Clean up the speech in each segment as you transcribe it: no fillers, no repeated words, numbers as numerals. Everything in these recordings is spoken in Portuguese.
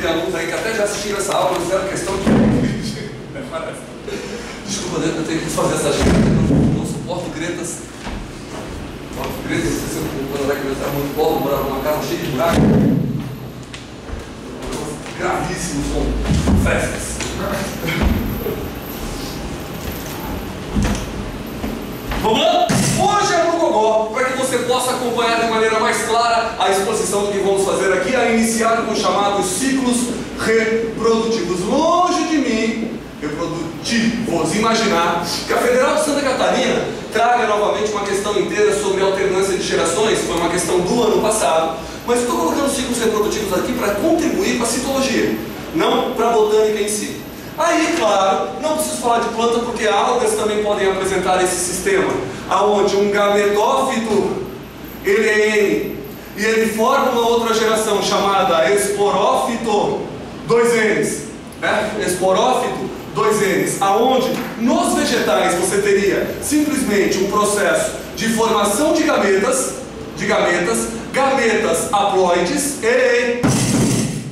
tem alunos aí que até já assistiram essa aula, mas fizeram questão de... Desculpa, eu tenho que fazer essa gente, não suporto gretas. Gretas, quando eu era muito pobre, eu morava numa casa cheia de buracos. Gravíssimos, com festas. Vamos lá? Hoje é no gogó, para que você possa acompanhar de maneira mais clara a exposição do que vamos fazer aqui, a iniciar com os chamados ciclos reprodutivos. Longe de mim, reprodutivos, imaginar que a Federal de Santa Catarina traga novamente uma questão inteira sobre alternância de gerações. Foi uma questão do ano passado, mas estou colocando ciclos reprodutivos aqui para contribuir para a citologia, não para a botânica em si. Aí, claro, não preciso falar de planta porque algas também podem apresentar esse sistema, aonde um gametófito, ele é N, e ele forma uma outra geração chamada esporófito, 2 N's, né? Esporófito, 2 N's, aonde nos vegetais você teria simplesmente um processo de formação de gametas haploides,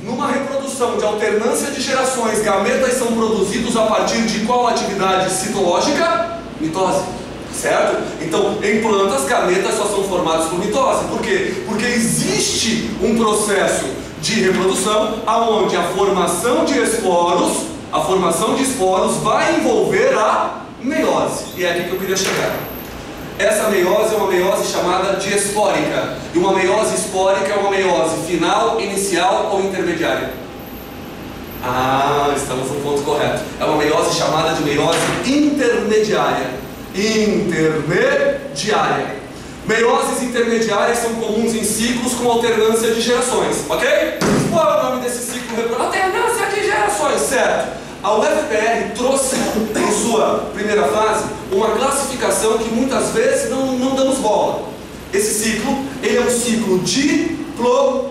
numa reprodução de alternância de gerações, gametas são produzidos a partir de qual atividade citológica? Mitose, certo? Então, em plantas, gametas só são formados por mitose. Por quê? Porque existe um processo de reprodução aonde a formação de esporos vai envolver a meiose. E é aqui que eu queria chegar. Essa meiose é uma meiose chamada de espórica. E uma meiose espórica é uma meiose final, inicial ou intermediária? Ah, estamos no ponto correto. É uma meiose chamada de meiose intermediária. Meioses intermediárias são comuns em ciclos com alternância de gerações, ok? Qual é o nome desse ciclo reprodutivo? Alternância de gerações, certo? A UFPR trouxe, em sua primeira fase, uma classificação que muitas vezes não damos bola. Esse ciclo, ele é um ciclo diplobionte.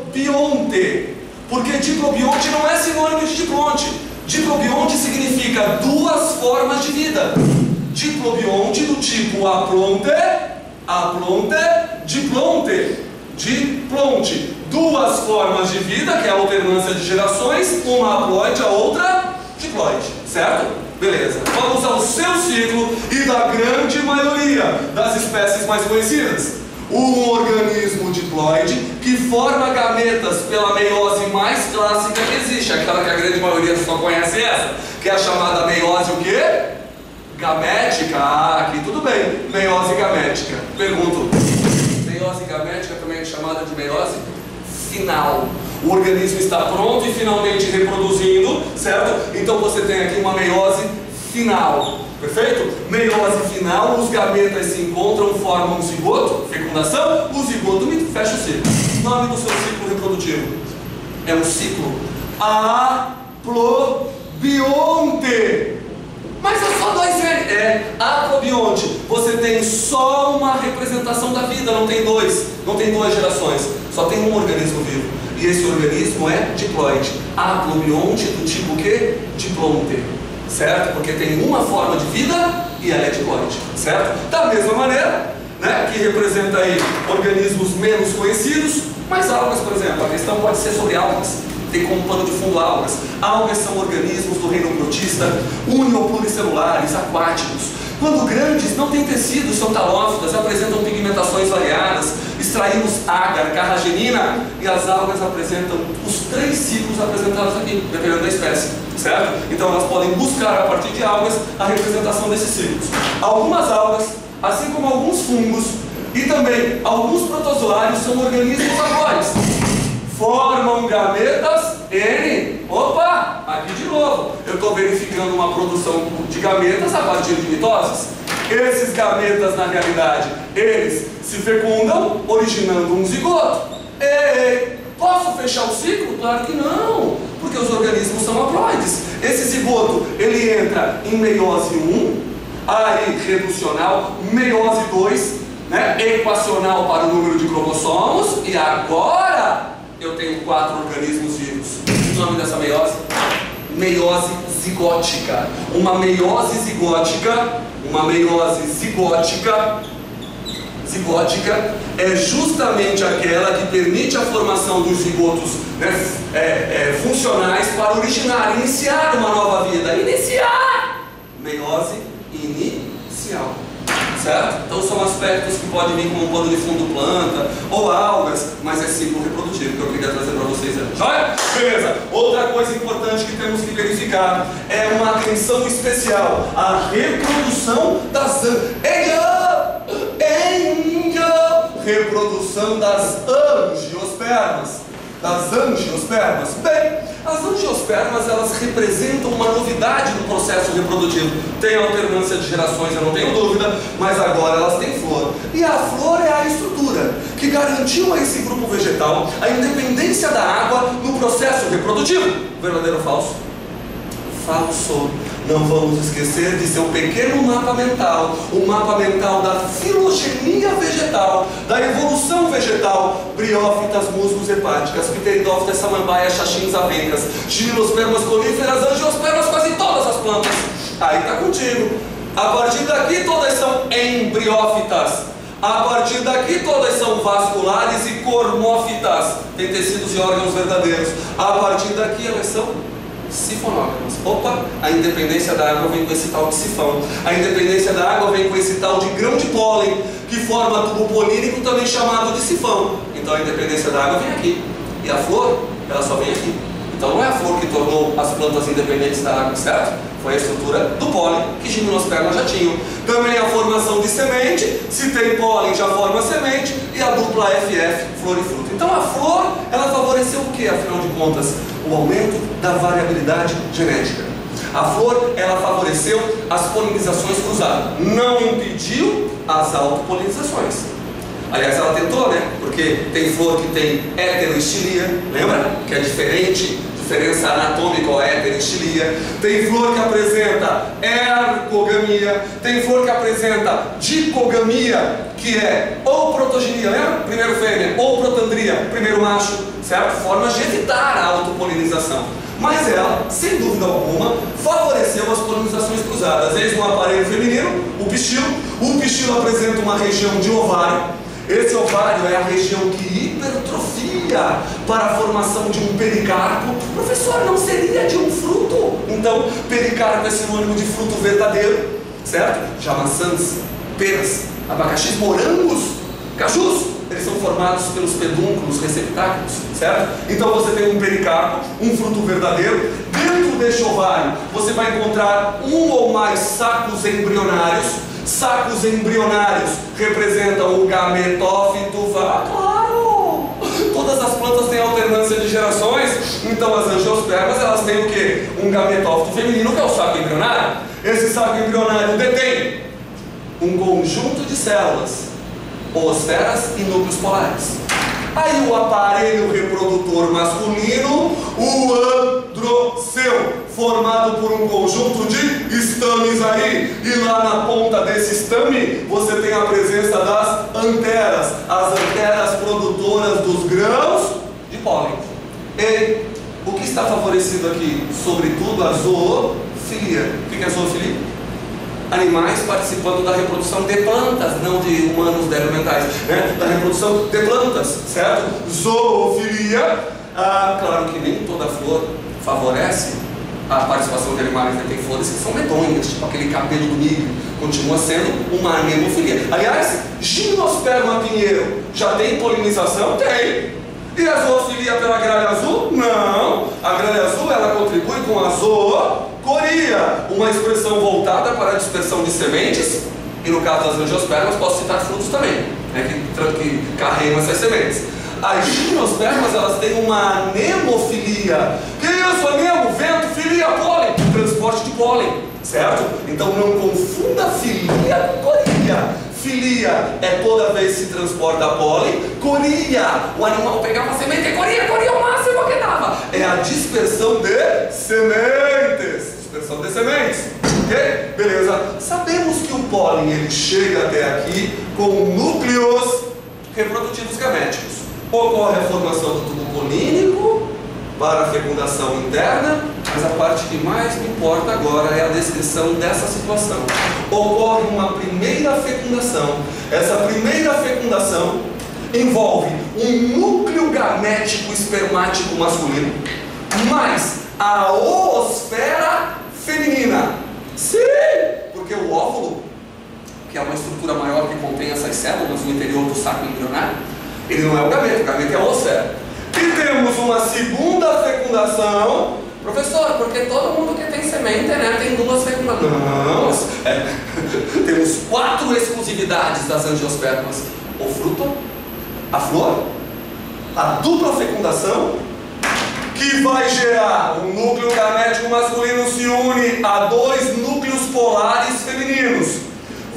Porque diplobionte não é sinônimo de diplonte. Diplobionte significa duas formas de vida. Diplobionte do tipo aplonte, diplonte. Duas formas de vida, que é a alternância de gerações, uma haploide, a outra diploide, certo? Beleza. Vamos ao seu ciclo e da grande maioria das espécies mais conhecidas. Um organismo diploide que forma gametas pela meiose mais clássica que existe, aquela que a grande maioria só conhece essa, que é a chamada meiose o quê? Gamética. Ah, aqui tudo bem. Meiose gamética. Pergunto. Meiose gamética também é chamada de meiose final. O organismo está pronto e finalmente reproduzindo, certo? Então você tem aqui uma meiose final. Perfeito? Meiose final, os gametas se encontram, formam um zigoto, fecundação, o zigoto fecha o ciclo. O nome do seu ciclo reprodutivo é um ciclo aplobionte. Mas é só 2 N. É aplobionte. Você tem só uma representação da vida, não tem duas gerações. Só tem um organismo vivo. E esse organismo é diploide. Aplobionte do tipo quê? Diplonte. Certo? Porque tem uma forma de vida e ela é diploide. Certo? Da mesma maneira, né, que representa aí organismos menos conhecidos, mas algas, por exemplo. A questão pode ser sobre algas. Tem como pano de fundo algas. Algas são organismos do reino protista, uni- ou pluricelulares, aquáticos. Quando grandes, não têm tecidos, são talófitas, apresentam pigmentações variadas. Extraímos agar, carragenina, e as algas apresentam os 3 ciclos apresentados aqui, dependendo da espécie, certo? Então elas podem buscar a partir de algas a representação desses ciclos. Algumas algas, assim como alguns fungos e também alguns protozoários, são organismos haploides. Formam gametas N. Opa! Aqui de novo. Eu estou verificando uma produção de gametas a partir de mitoses. Esses gametas, na realidade, eles se fecundam, originando um zigoto. Ei, posso fechar o ciclo? Claro que não, porque os organismos são haploides. Esse zigoto, ele entra em meiose 1, aí reducional, meiose 2, né, equacional para o número de cromossomos, e agora eu tenho 4 organismos vivos. O nome dessa meiose? Meiose zigótica. Uma meiose zigótica zigótica é justamente aquela que permite a formação dos zigotos, né, funcionais para originar, iniciar uma nova vida. Iniciar! Meiose inicial. Certo? Então são aspectos que podem vir como um pano de fundo planta ou algas, mas é ciclo reprodutivo que eu queria trazer para vocês hoje. Joia? Beleza. Outra coisa importante que temos que verificar é uma atenção especial à reprodução das reprodução das angiospermas. Bem, as angiospermas, elas representam uma novidade no processo reprodutivo. Tem alternância de gerações, eu não tenho dúvida, mas agora elas têm flor. E a flor é a estrutura que garantiu a esse grupo vegetal a independência da água no processo reprodutivo. Verdadeiro ou falso? Falso. Não vamos esquecer de seu pequeno mapa mental, o mapa mental da filogenia vegetal, da evolução vegetal, briófitas, musgos, hepáticas, pteridófitas, samambaias, xaxins, avencas, gimnospermas, coníferas, angiospermas, quase todas as plantas. Aí está contigo. A partir daqui todas são embriófitas. A partir daqui todas são vasculares e cormófitas. Tem tecidos e órgãos verdadeiros. A partir daqui elas são sifonógamas. Opa, a independência da água vem com esse tal de sifão. A independência da água vem com esse tal de grão de pólen, que forma tubo polínico, também chamado de sifão. Então a independência da água vem aqui. E a flor, ela só vem aqui. Então não é a flor que tornou as plantas independentes da água, certo? Foi a estrutura do pólen que gimnospermas já tinham. Também a formação de semente. Se tem pólen, já forma semente. E a dupla FF, flor e fruto. Então a flor, ela favoreceu o que, afinal de contas? O aumento da variabilidade genética. A flor, ela favoreceu as polinizações cruzadas. Não impediu as autopolinizações. Aliás, ela tentou, né? Porque tem flor que tem heteroestilia, lembra? Que é diferente, diferença anatômica ou heteroestilia. Tem flor que apresenta ergogamia. Tem flor que apresenta dicogamia, que é ou protogenia, lembra? Primeiro fêmea, ou protandria, primeiro macho, certo? Formas de evitar a autopolinização. Mas ela, sem dúvida alguma, favoreceu as polinizações cruzadas. Eis um aparelho feminino, o pistilo. O pistilo apresenta uma região de ovário. Esse ovário é a região que hipertrofia para a formação de um pericarpo. Professor, não seria de um fruto? Então, pericarpo é sinônimo de fruto verdadeiro, certo? Já maçãs, peras, abacaxis, morangos, cajus, eles são formados pelos pedúnculos receptáculos, certo? Então você tem um pericarpo, um fruto verdadeiro. Dentro deste ovário, você vai encontrar um ou mais sacos embrionários. Sacos embrionários representam o gametófito. Claro! Todas as plantas têm alternância de gerações. Então as angiospermas, elas têm o quê? Um gametófito feminino, que é o saco embrionário. Esse saco embrionário detém um conjunto de células, oosferas e núcleos polares. Aí o aparelho reprodutor masculino, o androceu, formado por um conjunto de estames aí. E lá na ponta desse estame, você tem a presença das anteras. As anteras produtoras dos grãos de pólen. E o que está favorecido aqui? Sobretudo a zoofilia. O que é zoofilia? Animais participando da reprodução de plantas, não de humanos elementais, né? Da reprodução de plantas, certo? Zoofilia. Claro que nem toda flor favorece a participação de animais, né? Tem flores que são medonhas, tipo aquele cabelo do milho, continua sendo uma anemofilia. Aliás, gimnosperma pinheiro já tem polinização? Tem. E a zoofilia pela gralha azul? Não. A gralha azul, ela contribui com a zoocoria, uma expressão voltada para a dispersão de sementes. E no caso das angiospermas, posso citar frutos também, né, que carregam essas sementes. As gimnospermas, elas têm uma anemofilia. Que isso, anemo? Vento, filia, pólen. Transporte de pólen, certo? Então não confunda filia com coria. Filia é toda vez que se transporta pólen. Coria, o animal pegava a semente e coria o máximo que dava. É a dispersão de sementes. Dispersão de sementes. Ok? Beleza. Sabemos que o pólen, ele chega até aqui com núcleos reprodutivos gaméticos. Ocorre a formação do tubo polínico, para a fecundação interna, mas a parte que mais me importa agora é a descrição dessa situação. Ocorre uma primeira fecundação. Essa primeira fecundação envolve um núcleo gamético espermático masculino, mais a oosfera feminina. Sim, porque o óvulo, que é uma estrutura maior que contém essas células no interior do saco embrionário, ele não é o gameta é a oosfera. E temos uma segunda fecundação. Professor, porque todo mundo que tem semente, né, tem duas fecundações. Não, temos 4 exclusividades das angiospermas: o fruto, a flor, a dupla fecundação, que vai gerar um núcleo gamético masculino se une a 2 núcleos polares femininos,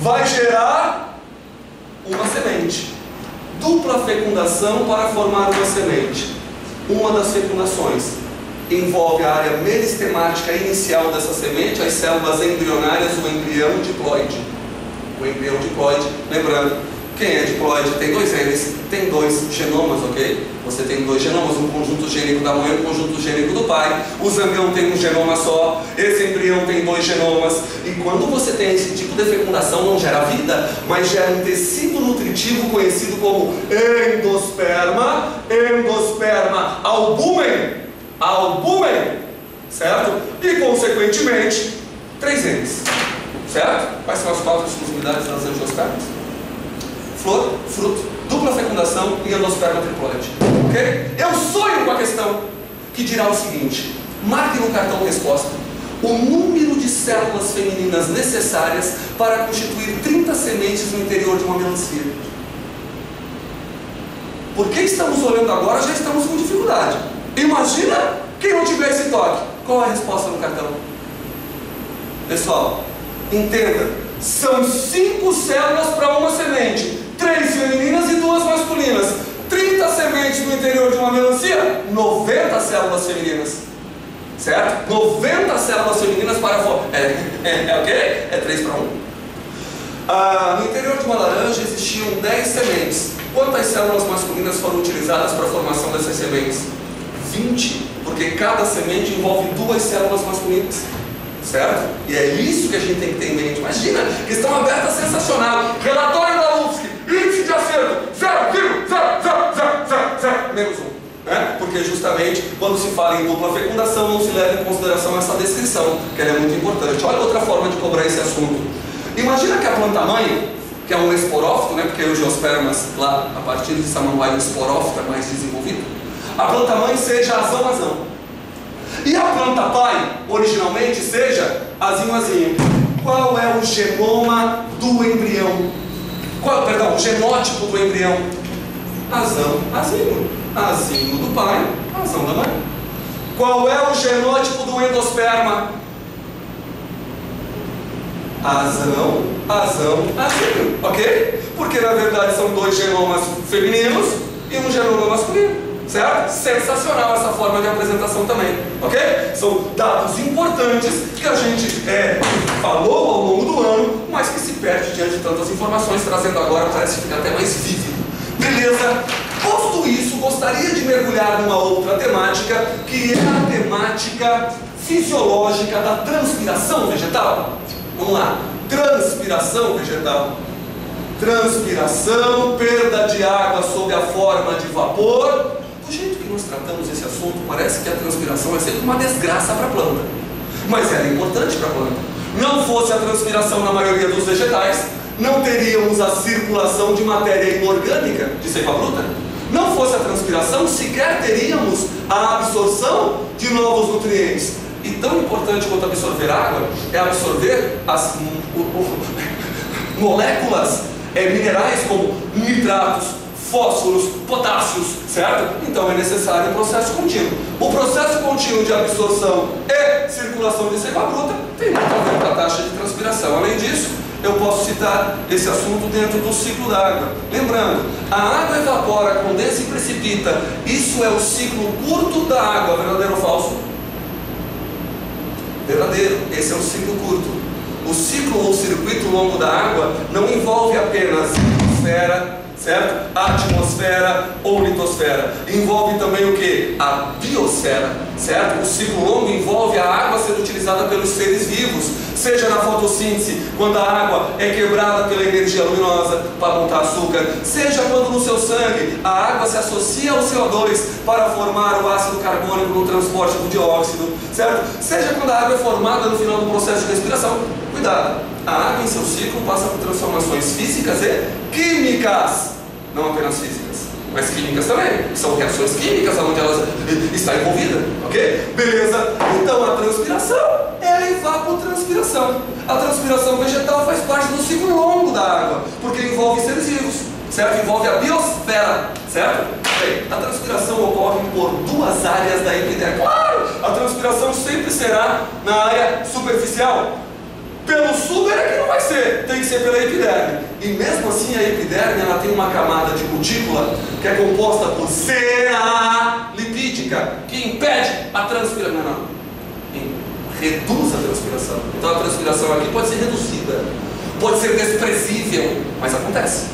vai gerar uma semente. Dupla fecundação para formar uma semente. Uma das fecundações envolve a área meristemática inicial dessa semente, as células embrionárias, o embrião diploide. O embrião diploide, lembrando, quem é diploide tem 2 genes, tem 2 genomas, ok? Você tem 2 genomas, um conjunto gênico da mãe e um conjunto gênico do pai. O zangão tem um genoma só, esse embrião tem 2 genomas. E quando você tem esse tipo de fecundação, não gera vida, mas gera um tecido nutritivo conhecido como endosperma, albumen, certo? E consequentemente, 3 genes, certo? Quais são as 4 exclusividades das angiospermas? Flor, fruto, dupla fecundação e endosperma triploide. Ok? Eu sonho com a questão que dirá o seguinte: marque no cartão resposta o número de células femininas necessárias para constituir 30 sementes no interior de uma melancia. Porque estamos olhando agora, já estamos com dificuldade. Imagina quem não tiver esse toque. Qual é a resposta no cartão? Pessoal, entenda, são 5 células para uma semente, 3 femininas e 2 masculinas. 30 sementes no interior de uma melancia, 90 células femininas. Certo? 90 células femininas para fora. Ok? É 3 para 1. No interior de uma laranja existiam 10 sementes. Quantas células masculinas foram utilizadas para a formação dessas sementes? 20, porque cada semente envolve 2 células masculinas. Certo? E é isso que a gente tem que ter em mente. Imagina, questão aberta sensacional. Relatório da UFSC, índice de acerto 0,00000, menos 1. Porque justamente quando se fala em dupla fecundação não se leva em consideração essa descrição, que ela é muito importante. Olha outra forma de cobrar esse assunto. Imagina que a planta-mãe, que é um esporófito, porque os angiospermas lá, a partir de Samambaia, o esporófito é mais desenvolvido, a planta-mãe seja azão. E a planta-pai, originalmente, seja azinho. Qual é o genoma do embrião? O genótipo do embrião? Azinho. Azinho do pai, azão da mãe. Qual é o genótipo do endosperma? Azinho, ok? Porque na verdade são 2 genomas femininos e um genoma masculino. Certo? Sensacional essa forma de apresentação também, ok? São dados importantes que a gente falou ao longo do ano, mas que se perde diante de tantas informações, trazendo agora parece ficar até mais vívido. Beleza? Posto isso, gostaria de mergulhar numa outra temática, que é a temática fisiológica da transpiração vegetal. Vamos lá, transpiração vegetal. Transpiração, perda de água sob a forma de vapor. Do jeito que nós tratamos esse assunto, parece que a transpiração é sempre uma desgraça para a planta. Mas ela é importante para a planta. Não fosse a transpiração na maioria dos vegetais, não teríamos a circulação de matéria inorgânica de seiva bruta. Não fosse a transpiração, sequer teríamos a absorção de novos nutrientes. E tão importante quanto absorver água é absorver as moléculas minerais como nitratos, fósforos, potássios, certo? Então é necessário um processo contínuo. O processo contínuo de absorção e circulação de seiva bruta tem muito a ver com a taxa de transpiração. Além disso, eu posso citar esse assunto dentro do ciclo da água. Lembrando, a água evapora, condensa e precipita. Isso é o ciclo curto da água, verdadeiro ou falso? Verdadeiro, esse é o ciclo curto. O ciclo ou circuito longo da água não envolve apenas atmosfera, certo? Atmosfera ou litosfera. Envolve também o que? A biosfera, certo? O ciclo longo envolve a água sendo utilizada pelos seres vivos, seja na fotossíntese, quando a água é quebrada pela energia luminosa para montar açúcar, seja quando no seu sangue a água se associa ao CO2 para formar o ácido carbônico no transporte do dióxido, certo? Seja quando a água é formada no final do processo de respiração. Cuidado, a água em seu ciclo passa por transformações físicas e químicas, não apenas físicas, mas químicas também, são reações químicas onde ela está envolvida, ok? Beleza? Então a transpiração é a evapotranspiração. A transpiração vegetal faz parte do ciclo longo da água, porque envolve seres vivos, certo? Envolve a biosfera, certo? Bem, a transpiração ocorre por duas áreas da epiderme. Claro, a transpiração sempre será na área superficial. Pelo suber é que não vai ser, tem que ser pela epiderme. E mesmo assim a epiderme ela tem uma camada de cutícula que é composta por cera lipídica, que impede a transpiração. Não, reduz a transpiração. Então a transpiração aqui pode ser reduzida, pode ser desprezível, mas acontece.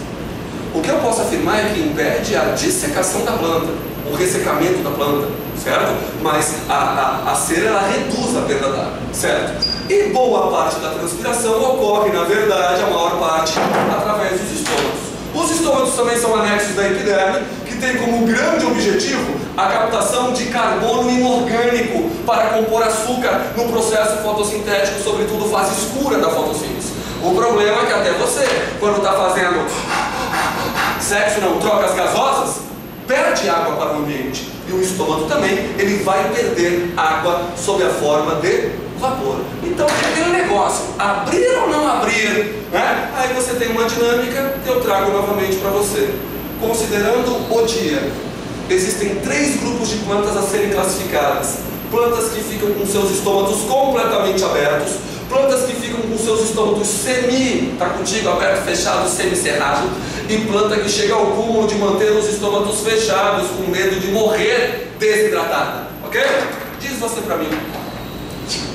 O que eu posso afirmar é que impede a dissecação da planta, o ressecamento da planta, certo? Mas a cera ela reduz a perda d'água, certo? E boa parte da transpiração ocorre, na verdade, a maior parte, através dos estômagos. Os estômagos também são anexos da epiderme, que tem como grande objetivo a captação de carbono inorgânico para compor açúcar no processo fotossintético, sobretudo fase escura da fotossíntese. O problema é que até você, quando está fazendo sexo, não, trocas gasosas, perde água para o ambiente. E o estômago também, ele vai perder água sob a forma de vapor. Então é aquele negócio, abrir ou não abrir, né? Aí você tem uma dinâmica que eu trago novamente para você. Considerando o dia, existem 3 grupos de plantas a serem classificadas. Plantas que ficam com seus estômatos completamente abertos, plantas que ficam com seus estômatos tá contigo, aberto, fechado, semicerrado, e planta que chega ao cúmulo de manter os estômatos fechados, com medo de morrer desidratada, ok? Diz você para mim,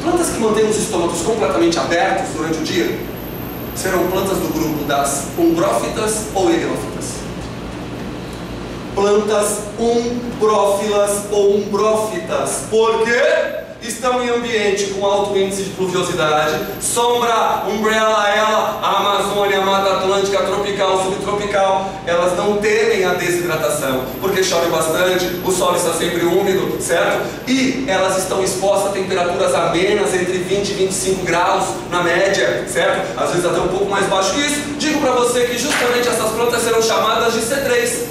plantas que mantêm os estômatos completamente abertos durante o dia serão plantas do grupo das umbrófitas ou heliófitas. Plantas umbrófilas ou umbrófitas. Por quê? Estão em ambiente com alto índice de pluviosidade, sombra, umbrella, ela, a Amazônia, a Mata Atlântica, tropical, subtropical, elas não temem a desidratação, porque chove bastante, o solo está sempre úmido, certo? E elas estão expostas a temperaturas amenas, entre 20 e 25 graus na média, certo? Às vezes até um pouco mais baixo que isso. Digo para você que justamente essas plantas serão chamadas de C3.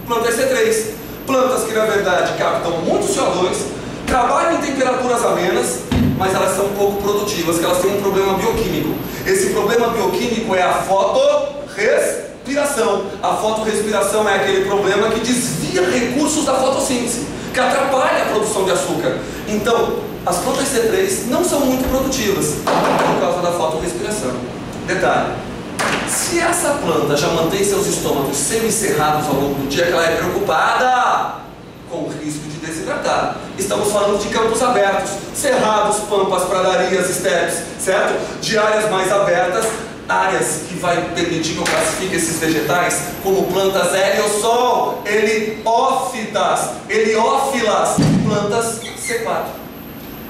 Plantas C3. Plantas que na verdade captam muito CO2, trabalham em temperaturas amenas, mas elas são pouco produtivas, que elas têm um problema bioquímico. Esse problema bioquímico é a fotorrespiração. A fotorrespiração é aquele problema que desvia recursos da fotossíntese, que atrapalha a produção de açúcar. Então, as plantas C3 não são muito produtivas por causa da fotorrespiração. Detalhe, se essa planta já mantém seus estômagos semicerrados ao longo do dia, que ela é preocupada com o risco de desidratar. Estamos falando de campos abertos, cerrados, pampas, pradarias, estepes, certo? De áreas mais abertas, áreas que vai permitir que eu classifique esses vegetais como plantas heliosol, heliófitas, heliófilas, plantas C4.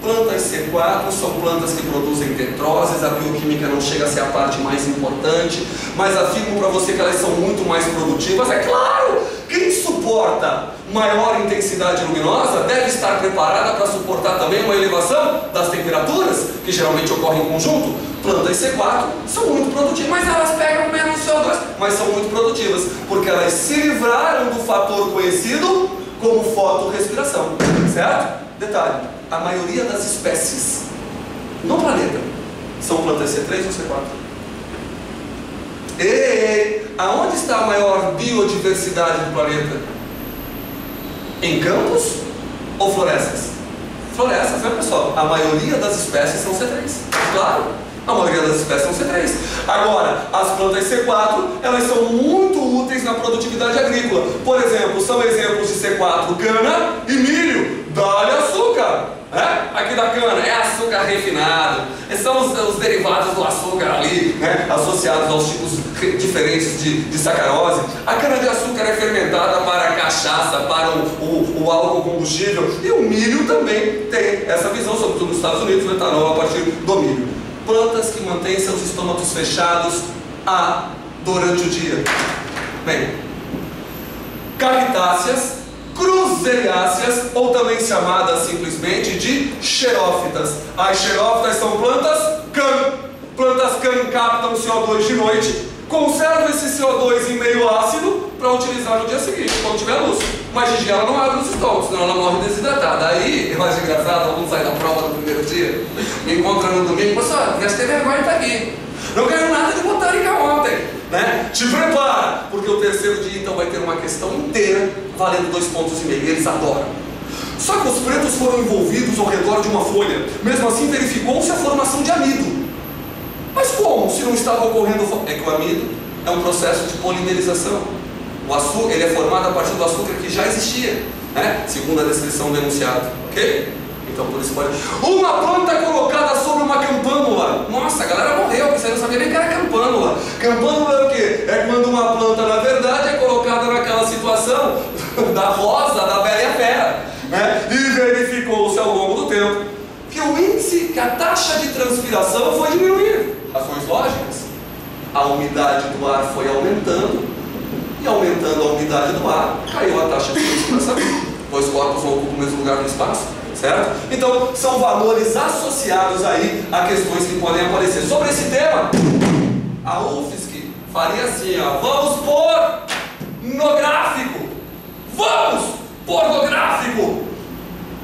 Plantas C4 são plantas que produzem tetroses, a bioquímica não chega a ser a parte mais importante, mas afirmo para você que elas são muito mais produtivas. É claro, quem suporta maior intensidade luminosa deve estar preparada para suportar também uma elevação das temperaturas, que geralmente ocorre em conjunto. Plantas C4 são muito produtivas, mas elas pegam menos CO2, mas são muito produtivas, porque elas se livraram do fator conhecido como fotorrespiração, certo? Detalhe, a maioria das espécies no planeta são plantas C3 ou C4. Ei, aonde está a maior biodiversidade do planeta? Em campos ou florestas? Florestas, né, pessoal? A maioria das espécies são C3, claro. A maioria das espécies são C3. Agora, as plantas C4, elas são muito úteis na produtividade agrícola. Por exemplo, são exemplos de C4 cana e milho. Dá-lhe açúcar, né? aqui da cana? É açúcar refinado. São os derivados do açúcar ali, né, associados aos tipos diferentes de sacarose. A cana-de-açúcar é fermentada para a cachaça, para o álcool combustível. E o milho também tem essa visão, sobretudo nos Estados Unidos, o etanol a partir do milho. Plantas que mantêm seus estômagos fechados durante o dia. Bem, cactáceas, cruzeriáceas, ou também chamadas simplesmente de xerófitas. As xerófitas são plantas CAN. Plantas CAN captam CO2 de noite, conservam esse CO2 em meio ácido para utilizar no dia seguinte, quando tiver luz. Mas de dia ela não abre os estômagos, senão ela morre desidratada. Aí, eu acho engraçado, alguns saem da prova no primeiro dia, me encontram no domingo, professor, já ter vergonha de estar aqui. Não ganhou nada de botânica ontem, né? Te prepara, porque o terceiro dia então vai ter uma questão inteira valendo 2,5 pontos, e eles adoram. Só que os pretos foram envolvidos ao redor de uma folha. Mesmo assim verificou-se a formação de amido. Mas como? Se não estava ocorrendo... É que o amido é um processo de polimerização. O açúcar, ele é formado a partir do açúcar que já existia, né? Segundo a descrição denunciada, ok? Então por isso pode... Uma planta colocada sobre uma campânula. Nossa, a galera morreu, porque você não sabia nem que era campânula. Campânula é o quê? É quando uma planta, na verdade, é colocada naquela situação da rosa, da bela e a fera, né? E verificou-se ao longo do tempo que o índice, que a taxa de transpiração foi diminuindo. Razões lógicas. A umidade do ar foi aumentando, e aumentando a umidade do ar, caiu a taxa de transpiração, pois corpos não ocupam o mesmo lugar no espaço, certo? Então, são valores associados aí a questões que podem aparecer. Sobre esse tema, a UFSC faria assim, ó, vamos pôr no gráfico, vamos pôr no gráfico,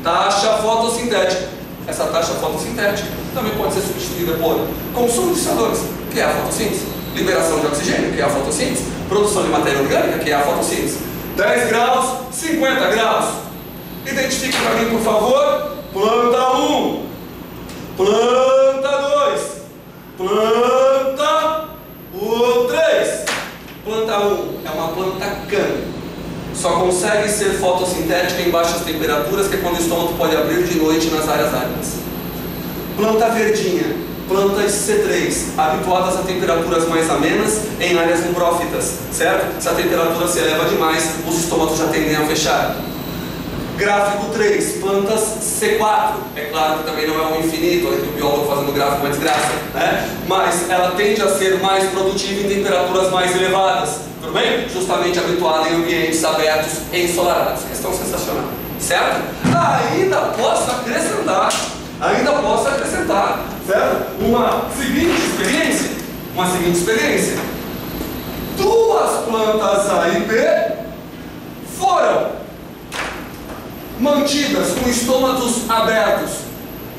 taxa fotossintética. Essa taxa fotossintética também pode ser substituída por consumo de CO2, que é a fotossíntese, liberação de oxigênio, que é a fotossíntese, produção de matéria orgânica, que é a fotossíntese. 10 graus, 50 graus. Identifique para mim, por favor, planta 1, planta 2, planta 3. Planta 1 é uma planta CAN. Só consegue ser fotossintética em baixas temperaturas, que é quando o estômago pode abrir de noite nas áreas áridas. Planta verdinha, plantas C3, habituadas a temperaturas mais amenas em áreas umbrófitas, certo? Se a temperatura se eleva demais, os estômagos já tendem a fechar. Gráfico 3, plantas C4. É claro que também não é um infinito, olha aqui o biólogo fazendo gráfico é uma desgraça, né? Mas ela tende a ser mais produtiva em temperaturas mais elevadas, tudo bem? Justamente habituada em ambientes abertos e ensolarados. Questão sensacional, certo? Ainda posso acrescentar, certo? Uma seguinte experiência. Duas plantas A e B foram mantidas com estômagos abertos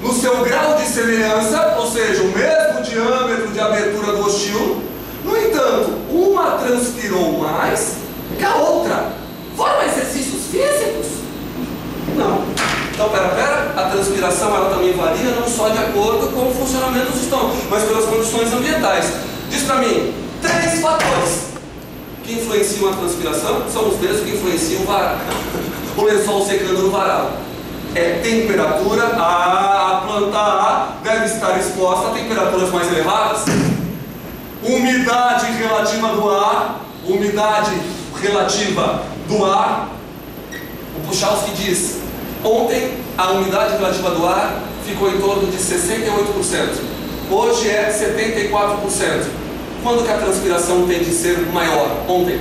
no seu grau de semelhança, ou seja, o mesmo diâmetro de abertura do ostíolo. No entanto, uma transpirou mais que a outra. Foram exercícios físicos? Não. Então, pera, a transpiração ela também varia não só de acordo com o funcionamento dos estômagos, mas pelas condições ambientais. Diz para mim, 3 fatores que influenciam a transpiração, são os mesmos que influenciam o lençol secando no varal. É temperatura, a planta A deve estar exposta a temperaturas mais elevadas. Umidade relativa do ar, o Puchalski diz, ontem a umidade relativa do ar ficou em torno de 68%, hoje é 74%. Quando que a transpiração tende a ser maior? Ontem,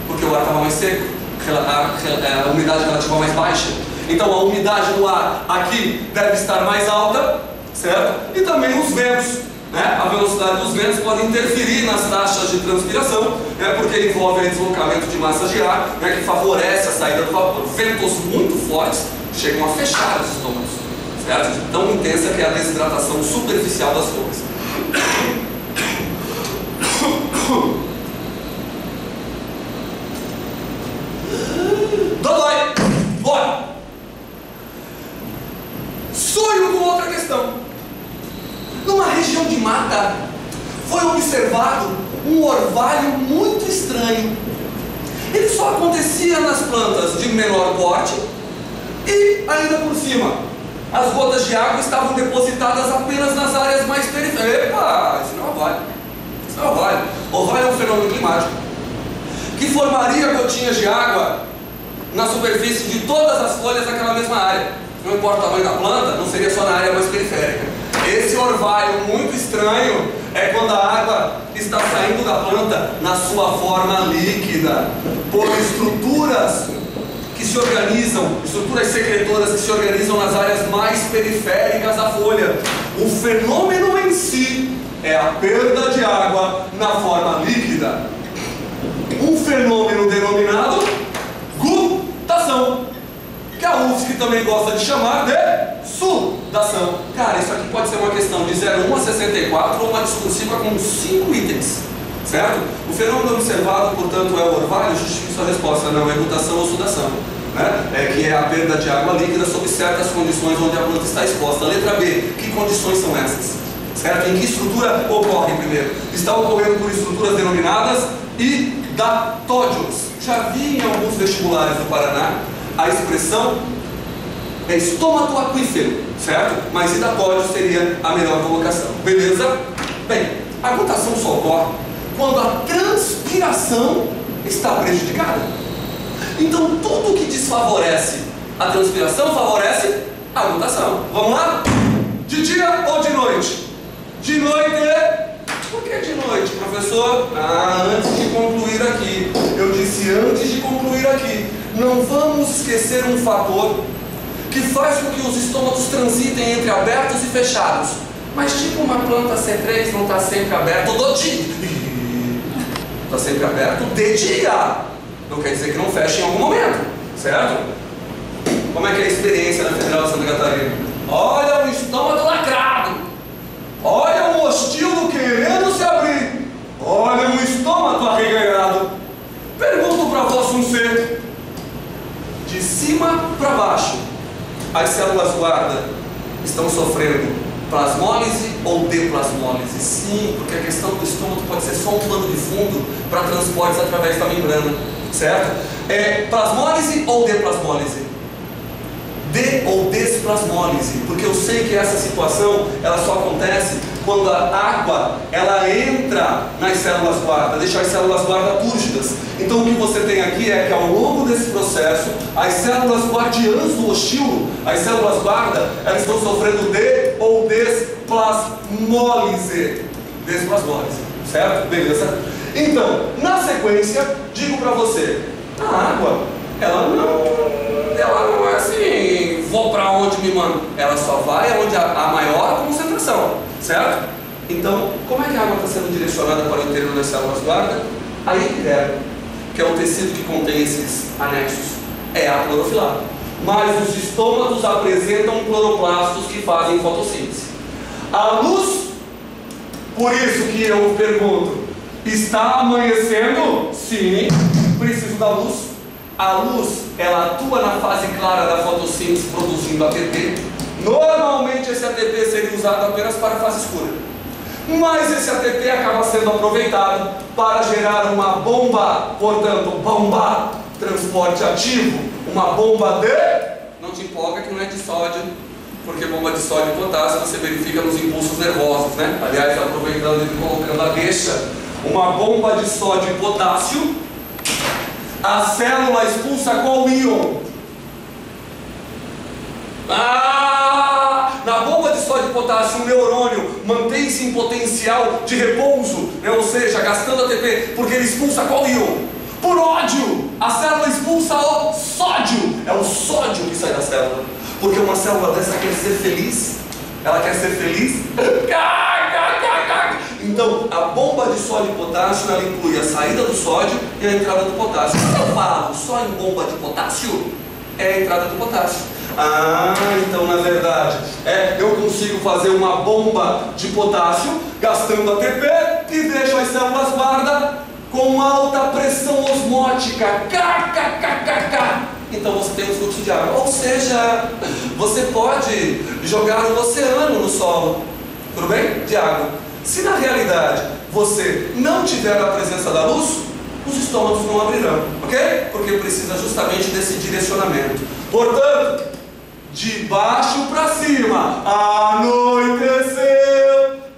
porque o ar estava mais seco, a umidade relativa mais baixa. Então a umidade do ar aqui deve estar mais alta, certo? E também os ventos, né? A velocidade dos ventos pode interferir nas taxas de transpiração, né? Porque envolve deslocamento de massas de ar, né? Que favorece a saída do vapor. Ventos muito fortes chegam a fechar os estômagos, certo? Tão intensa que é a desidratação superficial das flores. Dodói! Bora! Sonho com outra questão. Numa região de mata, foi observado um orvalho muito estranho. Ele só acontecia nas plantas de menor porte e ainda por cima. as gotas de água estavam depositadas apenas nas áreas mais periféricas. Epa, isso não vale. Isso não vale. Orvalho é um fenômeno climático que formaria gotinhas de água na superfície de todas as folhas daquela mesma área. Não importa o tamanho da planta, não seria só na área mais periférica. Esse orvalho muito estranho é quando a água está saindo da planta na sua forma líquida, por estruturas que se organizam, estruturas secretoras que se organizam nas áreas mais periféricas da folha. O fenômeno em si é a perda de água na forma líquida. Um fenômeno denominado gutação, que a UFSC também gosta de chamar de sudação. Cara, isso aqui pode ser uma questão de 01 a 64 ou uma discursiva com 5 itens, certo? O fenômeno observado, portanto, é o orvalho. Justifique sua resposta, não é gutação ou sudação, né? Que é a perda de água líquida sob certas condições onde a planta está exposta. Letra B, que condições são essas? Certo? Em que estrutura ocorre primeiro? Está ocorrendo por estruturas denominadas hidatódios. Já vi em alguns vestibulares do Paraná a expressão é estômago aquífero, certo? Mas hidatódio seria a melhor colocação. Beleza? Bem, a gutação só ocorre quando a transpiração está prejudicada. Então, tudo que desfavorece a transpiração favorece a gutação. Vamos lá? De dia ou de noite? De noite. Por que de noite, professor? Antes de concluir aqui. Eu disse antes de concluir aqui. Não vamos esquecer um fator que faz com que os estômagos transitem entre abertos e fechados. Mas tipo uma planta C3 não está sempre aberto do dia. Está sempre aberto de dia. Não quer dizer que não feche em algum momento, certo? Como é que é a experiência na Federal de Santa Catarina? Olha o estômago lacrado. Olha o hostil querendo se abrir. Olha o estômago arreganhado. Pergunto para vós um ser. De cima para baixo, as células guarda estão sofrendo plasmólise ou deplasmólise? Sim, porque a questão do estômago pode ser só um plano de fundo para transportes através da membrana, certo? É plasmólise ou deplasmólise? De ou desplasmólise, porque eu sei que essa situação ela só acontece quando a água ela entra nas células guarda, deixa as células guarda túrgidas. Então o que você tem aqui é que ao longo desse processo, as células guardiãs do hostil, as células guarda, elas estão sofrendo de ou desplasmólise. Desplasmólise, certo? Beleza? Então, na sequência, digo para você, a água, ela não é assim, vou para onde me manda. Ela só vai onde há maior concentração, certo? Então, como é que a água está sendo direcionada para o interior das células guarda? A epidérmide, que é o tecido que contém esses anexos, é a clorofilado. Mas os estômagos apresentam cloroplastos que fazem fotossíntese. A luz, por isso que eu pergunto, está amanhecendo? Sim, preciso da luz. A luz, ela atua na fase clara da fotossíntese produzindo ATP. Normalmente esse ATP seria usado apenas para a fase escura. Mas esse ATP acaba sendo aproveitado para gerar uma bomba, portanto, bomba, transporte ativo, uma bomba de... Não te empolga que não é de sódio, porque bomba de sódio e potássio você verifica nos impulsos nervosos, né? Aliás, aproveitando e colocando a deixa, uma bomba de sódio e potássio. A célula expulsa qual íon? Na bomba de sódio e potássio, o neurônio mantém-se em potencial de repouso, né? Ou seja, gastando ATP, porque ele expulsa qual íon? Por ódio, a célula expulsa o sódio. É o sódio que sai da célula. Porque uma célula dessa quer ser feliz. Ela quer ser feliz. Então, a bomba de sódio e potássio, ela inclui a saída do sódio e a entrada do potássio. Quando eu falo só em bomba de potássio, é a entrada do potássio. Então na verdade, eu consigo fazer uma bomba de potássio gastando ATP e deixo as células guarda com alta pressão osmótica. Então você tem um fluxo de água. Ou seja, você pode jogar um oceano no solo, tudo bem? De água. Se na realidade você não tiver a presença da luz, os estômagos não abrirão, ok? Porque precisa justamente desse direcionamento. Portanto, de baixo para cima. cima. Anoiteceu.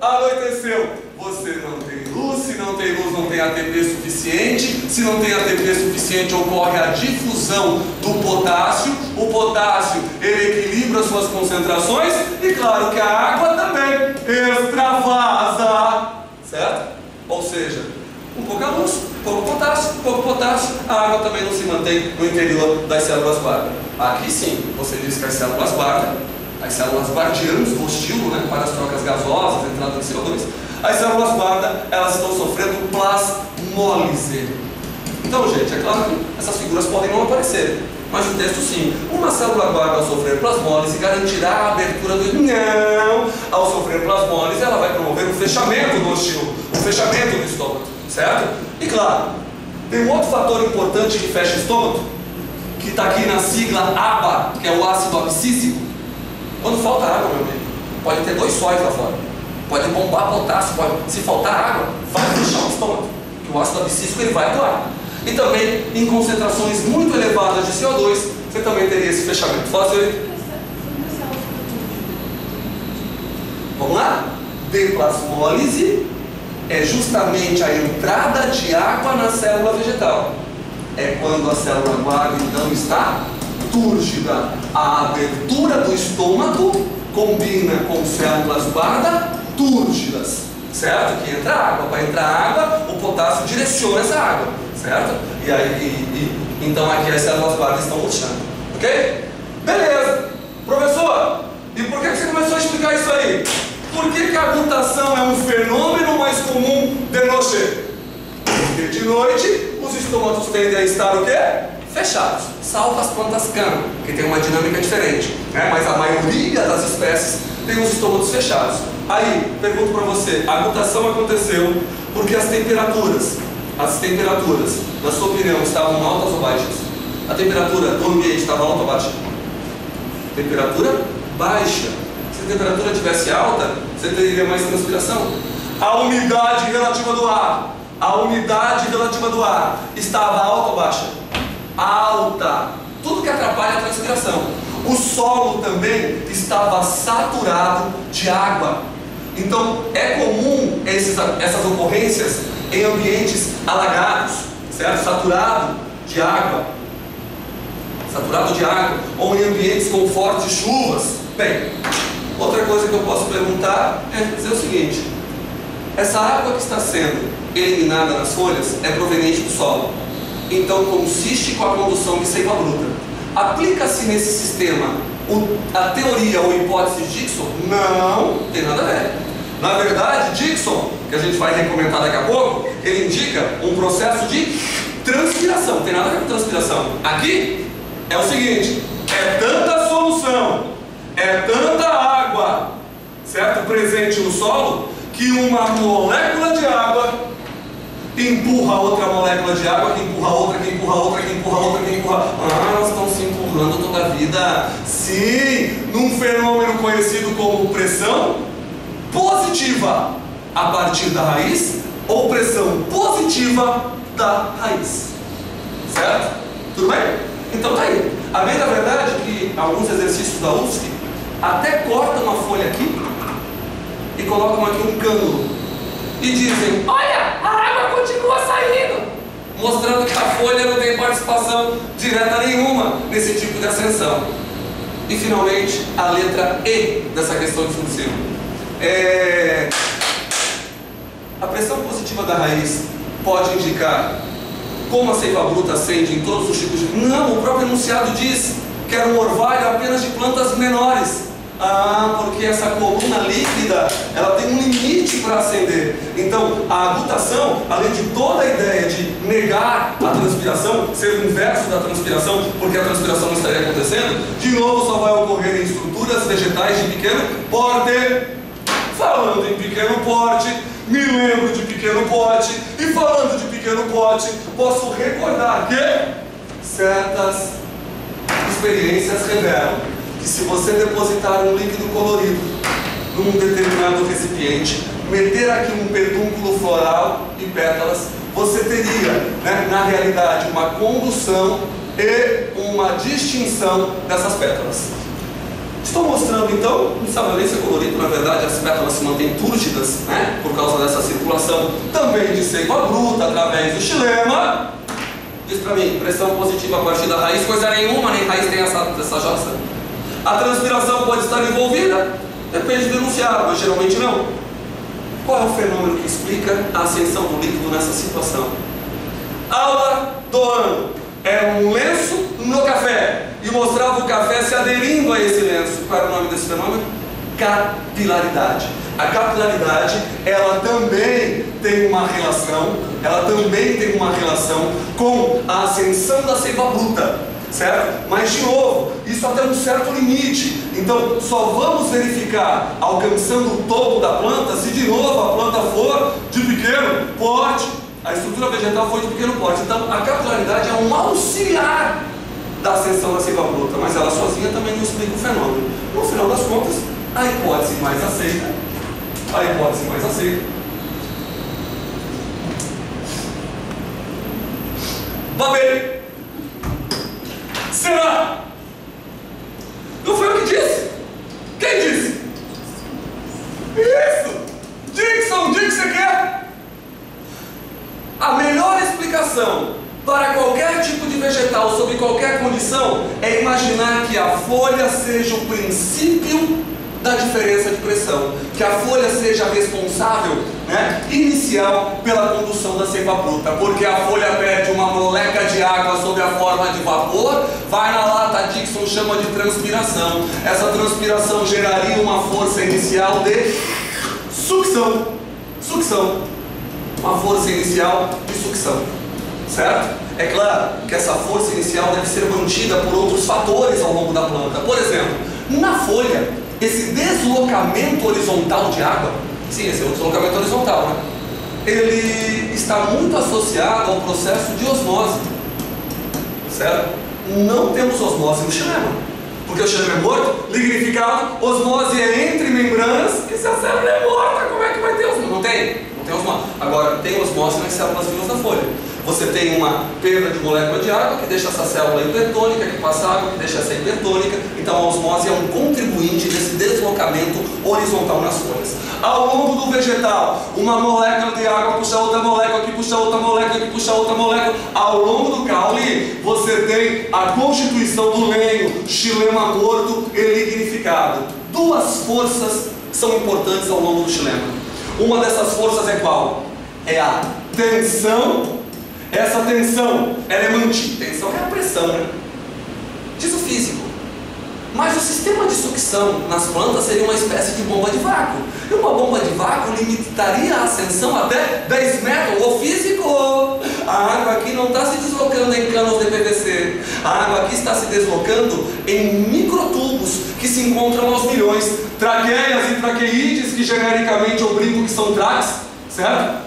Anoiteceu. Você não tem luz, se não tem luz não tem ATP suficiente, se não tem ATP suficiente ocorre a difusão do potássio, o potássio ele equilibra suas concentrações e claro que a água também extravasa, certo? Ou seja, com pouca luz, pouco potássio, a água também não se mantém no interior das células guarda. Aqui sim, você diz que as células guarda, as células guardiãs do estímulo, né, para as trocas gasosas, entrada de CO2, as células guarda, elas estão sofrendo plasmólise. Então, gente, é claro que essas figuras podem não aparecer, mas o texto sim. Uma célula guarda ao sofrer plasmólise garantirá a abertura do... Não! Ao sofrer plasmólise, ela vai promover o fechamento do estímulo, o fechamento do estômago, certo? E claro, tem um outro fator importante que fecha o estômago, que está aqui na sigla ABA, que é o ácido abscíssico. Quando falta água, meu amigo, pode ter 2 sóis lá fora. Pode bombar potássio, se faltar água, vai fechar o estômago, que o ácido abscíssico ele vai atuar. E também, em concentrações muito elevadas de CO2, você também teria esse fechamento. Fala, senhorita. Vamos lá? Deplasmólise é justamente a entrada de água na célula vegetal. É quando a célula guarda, então, está túrgida. A abertura do estômago combina com células guarda túrgidas, certo? Que entra água. Para entrar água, o potássio direciona essa água, certo? E aí, então aqui as células guarda estão murchando, ok? Beleza. Professor, e por que você começou a explicar isso aí? Por que a glutação é um fenômeno mais comum de noite? Porque de noite os estômagos tendem a estar o quê? Fechados, salvo as plantas cana, que tem uma dinâmica diferente, né? Mas a maioria das espécies tem os estômagos fechados. Aí, pergunto para você, a glutação aconteceu porque as temperaturas, na sua opinião, estavam altas ou baixas? A temperatura do ambiente estava alta ou baixa? Temperatura baixa. Se a temperatura estivesse alta, você teria mais transpiração. A umidade relativa do ar, estava alta ou baixa? Alta. Tudo que atrapalha a transpiração. O solo também estava saturado de água. Então é comum essas ocorrências em ambientes alagados, certo? Saturado de água, ou em ambientes com fortes chuvas. Bem, outra coisa que eu posso perguntar é dizer o seguinte: essa água que está sendo eliminada nas folhas é proveniente do solo, então consiste com a condução de seiva bruta. Aplica-se nesse sistema a teoria ou hipótese de Dickson? Não, tem nada a ver. Na verdade, Dickson, que a gente vai recomendar daqui a pouco, ele indica um processo de transpiração. Tem nada a ver com transpiração. Aqui é o seguinte: é tanta solução, é tanta água, certo? Presente no solo, que uma molécula de água empurra outra molécula de água, que empurra outra, que empurra outra, que empurra outra, que empurra... elas estão se empurrando toda a vida. Sim, num fenômeno conhecido como pressão positiva a partir da raiz ou pressão positiva da raiz. Certo? Tudo bem? Então tá aí. A bem da verdade é que alguns exercícios da UFSC até cortam uma folha aqui e colocam aqui um cânulo e dizem: olha, a água continua saindo, mostrando que a folha não tem participação direta nenhuma nesse tipo de ascensão. E finalmente a letra E dessa questão de função. A pressão positiva da raiz pode indicar como a seiva bruta ascende em todos os tipos de... Não, o próprio enunciado diz que era um orvalho apenas de plantas menores. Porque essa coluna líquida, ela tem um limite para ascender. Então, a glutação, além de toda a ideia de negar a transpiração, ser o inverso da transpiração, porque a transpiração não estaria acontecendo, de novo só vai ocorrer em estruturas vegetais de pequeno porte. Falando em pequeno porte, me lembro de pequeno porte, e falando de pequeno porte, posso recordar que certas experiências revelam que se você depositar um líquido colorido num determinado recipiente, meter aqui um pedúnculo floral e pétalas, você teria, né, na realidade, uma condução e uma distinção dessas pétalas. Estou mostrando então, não precisava nem ser colorido, na verdade as pétalas se mantêm túrgidas, né, por causa dessa circulação também de seiva bruta através do xilema. Diz para mim, pressão positiva a partir da raiz, coisa nenhuma, nem raiz tem essa jossa. A transpiração pode estar envolvida, depende do enunciado, mas geralmente não. Qual é o fenômeno que explica a ascensão do líquido nessa situação? Aula do ano. Era um lenço no café e mostrava o café se aderindo a esse lenço. Qual era o nome desse fenômeno? Capilaridade. A capilaridade, ela também tem uma relação, com a ascensão da seiva bruta, certo? Mas de novo, isso até um certo limite. Então só vamos verificar alcançando o topo da planta se de novo a planta for de pequeno porte. A estrutura vegetal foi de pequeno porte. Então a capilaridade é um auxiliar da ascensão da seiva bruta, mas ela sozinha também não explica o fenômeno. No final das contas, a hipótese mais aceita, babei. Será? Não foi eu que disse? Quem disse? Isso! Dixon, diga o que você quer? A melhor explicação para qualquer tipo de vegetal, sob qualquer condição, é imaginar que a folha seja o princípio da diferença de pressão, que a folha seja responsável, né, inicial pela condução da seiva bruta, porque a folha perde uma molécula de água sob a forma de vapor, vai na lata, Dixon chama de transpiração. Essa transpiração geraria uma força inicial de sucção, uma força inicial de sucção, certo? É claro que essa força inicial deve ser mantida por outros fatores ao longo da planta. Por exemplo, na folha, esse deslocamento horizontal de água, sim, esse é o deslocamento horizontal, né? Ele está muito associado ao processo de osmose, certo? Não temos osmose no xilema, porque o xilema é morto, lignificado, osmose é entre membranas, e se a célula é morta, como é que vai ter osmose? Não tem osmose. Agora, tem osmose nas células vivas da folha. Você tem uma perda de molécula de água que deixa essa célula hipertônica, que passa água, que deixa essa hipertônica. Então a osmose é um contribuinte desse deslocamento horizontal nas folhas. Ao longo do vegetal, uma molécula de água puxa outra molécula, que puxa outra molécula, que puxa outra molécula. Ao longo do caule, você tem a constituição do lenho, xilema morto e lignificado. Duas forças são importantes ao longo do xilema. Uma dessas forças é qual? É a tensão. Essa tensão, ela é mantida. Tensão é a pressão, né? Diz o físico. Mas o sistema de sucção nas plantas seria uma espécie de bomba de vácuo. E uma bomba de vácuo limitaria a ascensão até 10 metros. O físico, a água aqui não está se deslocando em canos de PVC. A água aqui está se deslocando em microtubos que se encontram aos milhões. Traqueias e traqueídeos, que genericamente eu brinco que são traques, certo?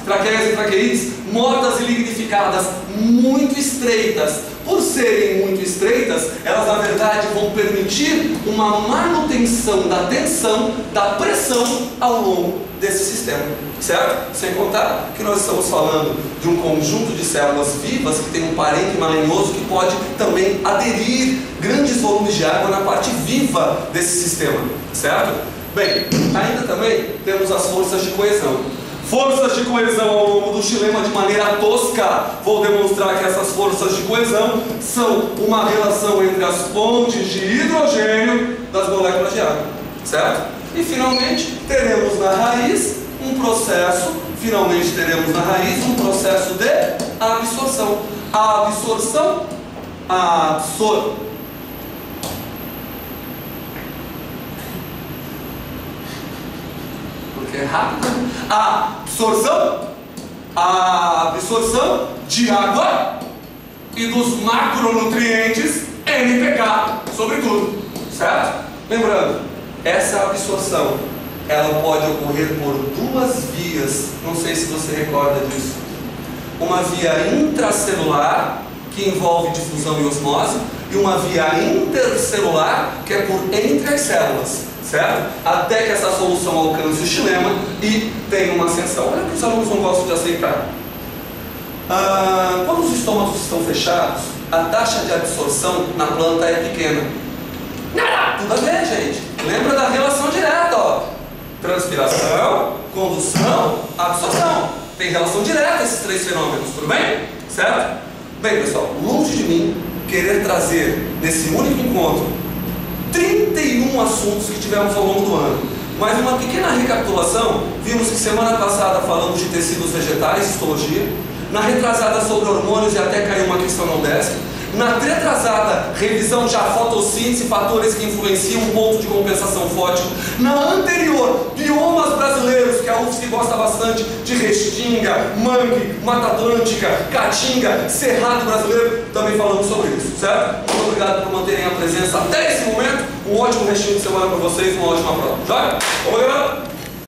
Traqueias e traqueídeos, mortas e lignificadas, muito estreitas. Por serem muito estreitas, elas na verdade vão permitir uma manutenção da tensão, da pressão ao longo desse sistema, certo? Sem contar que nós estamos falando de um conjunto de células vivas que tem um parênquima lenhoso que pode também aderir grandes volumes de água na parte viva desse sistema, certo? Bem, ainda também temos as forças de coesão. Forças de coesão ao longo do xilema de maneira tosca. Vou demonstrar que essas forças de coesão são uma relação entre as pontes de hidrogênio das moléculas de água, certo? E finalmente teremos na raiz um processo, de absorção. A absorção, porque é rápido. A absorção de água e dos macronutrientes NPK, sobretudo, certo? Lembrando, essa absorção, ela pode ocorrer por duas vias, não sei se você recorda disso. Uma via intracelular, que envolve difusão e osmose, e uma via intercelular, que é por entre as células, certo? Até que essa solução alcance o xilema e tenha uma ascensão. Olha que os alunos não gostam de aceitar. Quando os estômagos estão fechados, a taxa de absorção na planta é pequena. tudo a ver, gente. Lembra da relação direta, ó. Transpiração, condução, absorção. Tem relação direta esses três fenômenos, tudo bem? Certo? Bem, pessoal, longe de mim querer trazer nesse único encontro 31 assuntos que tivemos ao longo do ano. Mas uma pequena recapitulação, vimos que semana passada falamos de tecidos vegetais, histologia. Na retrasada sobre hormônios e até caiu uma questão não desce. Na retrasada, revisão já fotossíntese, fatores que influenciam o ponto de compensação fótico. Na anterior, biomas brasileiros, que a UFSC gosta bastante de Restinga, Mangue, Mata Atlântica, Caatinga, Cerrado brasileiro, também falamos sobre isso, certo? Muito obrigado por manterem a presença até esse momento. Um ótimo restinho de semana para vocês, uma ótima prova. Já? Obrigado!